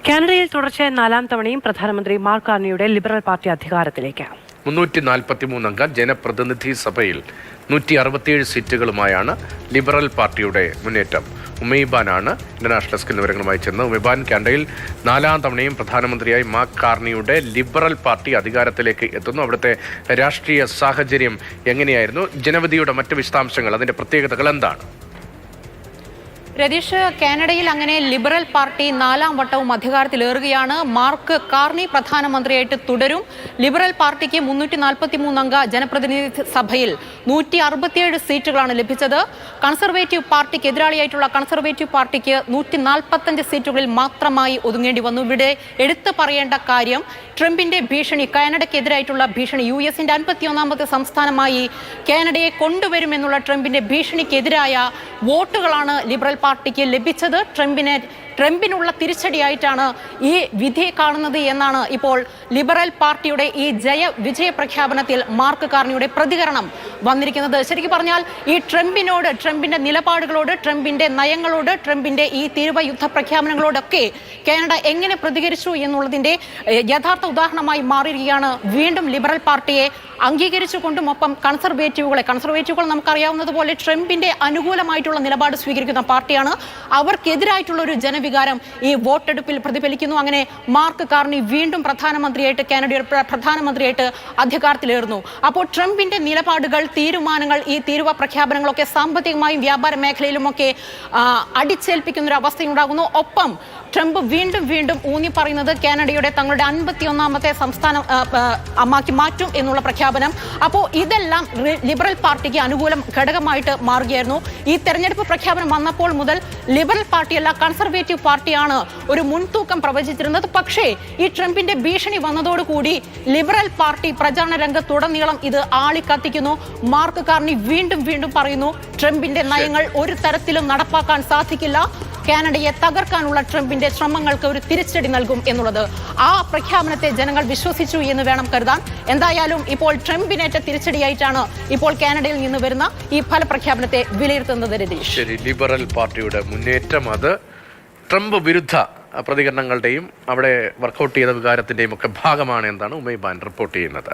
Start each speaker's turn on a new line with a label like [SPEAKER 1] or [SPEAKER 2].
[SPEAKER 1] കാനഡയിൽ തുടർച്ചയായ 4ാം തവണയും പ്രധാനമന്ത്രി മാർക്ക് കാർണിയുടെ ലിബറൽ പാർട്ടി അധികാരത്തിലേക്ക്.
[SPEAKER 2] 343 അംഗ ജനപ്രതിനിധി സഭയിൽ 167 സീറ്റുകളുമായാണ് ലിബറൽ പാർട്ടിയുടെ മുന്നേറ്റം. ഉമൈബാനാണ് ഇന്റർനാഷണൽ ഡെസ്കിൽ വിവരങ്ങളുമായി ചെന്നത്. ഉമൈബാൻ, കാനഡയിൽ 4ാം തവണയും പ്രധാനമന്ത്രിയായി മാർക്ക് കാർണിയുടെ ലിബറൽ പാർട്ടി അധികാരത്തിലേക്ക് എത്തുന്നു. അവിടുത്തെ രാഷ്ട്രീയ സാഹചര്യം എങ്ങനെയായിരുന്നു? ജനവിധിയുടെ മറ്റ് വിശദാംശങ്ങൾ, അതിന്റെ പ്രത്യേകതകൾ എന്താണ്?
[SPEAKER 3] രതീഷ്, കാനഡയിൽ അങ്ങനെ ലിബറൽ പാർട്ടി 4ാം വട്ടവും അധികാരത്തിലേറുകയാണ്. മാർക്ക് കാർണി പ്രധാനമന്ത്രിയായിട്ട് തുടരും. ലിബറൽ പാർട്ടിക്ക് 343 അംഗ ജനപ്രതിനിധി സഭയിൽ 167 സീറ്റുകളാണ് ലഭിച്ചത്. കൺസർവേറ്റീവ് പാർട്ടിക്ക് എതിരാളിയായിട്ടുള്ള കൺസർവേറ്റീവ് പാർട്ടിക്ക് 145 സീറ്റുകളിൽ മാത്രമായി ഒതുങ്ങേണ്ടി വന്നു. ഇവിടെ എടുത്തു പറയേണ്ട കാര്യം, ട്രംപിന്റെ ഭീഷണി, കാനഡയ്ക്കെതിരായിട്ടുള്ള ഭീഷണി, US-ന്റെ 51ാമത്തെ സംസ്ഥാനമായി കാനഡയെ കൊണ്ടുവരുമെന്നുള്ള ട്രംപിന്റെ ഭീഷണിക്കെതിരായ വോട്ടുകളാണ് ലിബറൽ പാർട്ടിക്ക് ലഭിച്ചത്. ട്രംപിനുള്ള തിരിച്ചടിയായിട്ടാണ് ഈ വിധിയെ കാണുന്നത് എന്നാണ് ഇപ്പോൾ ലിബറൽ പാർട്ടിയുടെ ഈ വിജയ പ്രഖ്യാപനത്തിൽ മാർക്ക് കാർണിയുടെ പ്രതികരണം വന്നിരിക്കുന്നത്. ശരിക്കും പറഞ്ഞാൽ ഈ ട്രംപിന്റെ നിലപാടുകളോട്, ട്രംപിന്റെ നയങ്ങളോട്, ട്രംപിന്റെ ഈ തീവ്ര യുദ്ധ പ്രഖ്യാപനങ്ങളോടൊക്കെ കാനഡ എങ്ങനെ പ്രതികരിച്ചു എന്നുള്ളതിന്റെ യഥാർത്ഥ ഉദാഹരണമായി മാറിയിരിക്കുകയാണ്. വീണ്ടും ലിബറൽ പാർട്ടിയെ അംഗീകരിച്ചുകൊണ്ടും ഒപ്പം കൺസർവേറ്റീവുകൾ നമുക്കറിയാവുന്നതുപോലെ ട്രംപിന്റെ അനുകൂലമായിട്ടുള്ള നിലപാട് സ്വീകരിക്കുന്ന പാർട്ടിയാണ്. അവർക്കെതിരായിട്ടുള്ള ഒരു ജനവികാരം ഈ വോട്ടെടുപ്പിൽ പ്രതിഫലിക്കുന്നു. അങ്ങനെ മാർക്ക് കാർണി വീണ്ടും കാനഡയുടെ പ്രധാനമന്ത്രിയായിട്ട് അധികാരത്തിലേറുന്നു. അപ്പോൾ ട്രംപിന്റെ നിലപാടുകൾ, തീരുമാനങ്ങൾ, ഈ തീരുവ പ്രഖ്യാപനങ്ങളൊക്കെ സാമ്പത്തികമായും വ്യാപാര മേഖലയിലുമൊക്കെ അടിച്ചേൽപ്പിക്കുന്ന ഒരു അവസ്ഥയുണ്ടാകുന്നു. ഒപ്പം ട്രംപ് വീണ്ടും ഊന്നി പറയുന്നത് കാനഡയുടെ തങ്ങളുടെ 51ാമത്തെ സംസ്ഥാനം ആക്കി മാറ്റും എന്നുള്ള പ്രഖ്യാപനം. അപ്പോൾ ഇതെല്ലാം ലിബറൽ പാർട്ടിക്ക് അനുകൂലം ഘടകമായിട്ട് മാറുകയായിരുന്നു. ഈ തെരഞ്ഞെടുപ്പ് പ്രഖ്യാപനം വന്നപ്പോൾ മുതൽ ലിബറൽ പാർട്ടിയല്ല, കൺസർവേറ്റീവ് പാർട്ടിയാണ് ഒരു മുൻതൂക്കം പ്രവചിച്ചിരുന്നത്. പക്ഷേ ഈ ട്രംപിന്റെ ഭീഷണി വന്നതോടുകൂടി ലിബറൽ പാർട്ടി പ്രചാരണ രംഗത്തുടനീളം ഇത് ആളിക്കത്തിക്കുന്നു. മാർക്ക് കാർണി വീണ്ടും പറയുന്നു, ട്രംപിന്റെ നയങ്ങൾ ഒരു തരത്തിലും നടപ്പാക്കാൻ സാധിക്കില്ല, കാനഡയെ തകർക്കാനുള്ള ട്രംപിന്റെ ശ്രമങ്ങൾക്ക് ഒരു തിരിച്ചടി നൽകും എന്നുള്ളത്. ആ പ്രഖ്യാപനത്തെ ജനങ്ങൾ വിശ്വസിച്ചു എന്ന് വേണം കരുതാൻ. എന്തായാലും ഇപ്പോൾ ട്രംപിനേറ്റ തിരിച്ചടിയായിട്ടാണ് ഇപ്പോൾ കാനഡയിൽ നിന്ന് വരുന്ന ഈ ഫലപ്രഖ്യാപനത്തെ വിലയിരുത്തുന്നത്. രതീഷ്,
[SPEAKER 2] ശരി, ലിബറൽ പാർട്ടിയുടെ മുന്നേറ്റം അത് ട്രംപ് വിരുദ്ധ പ്രതികരണങ്ങളുടെയും അവിടെ വർക്കൗട്ട് ചെയ്ത വികാരത്തിന്റെയും ഒക്കെ ഭാഗമാണ് എന്നാണ് ഉമൈബാൻ റിപ്പോർട്ട് ചെയ്യുന്നത്.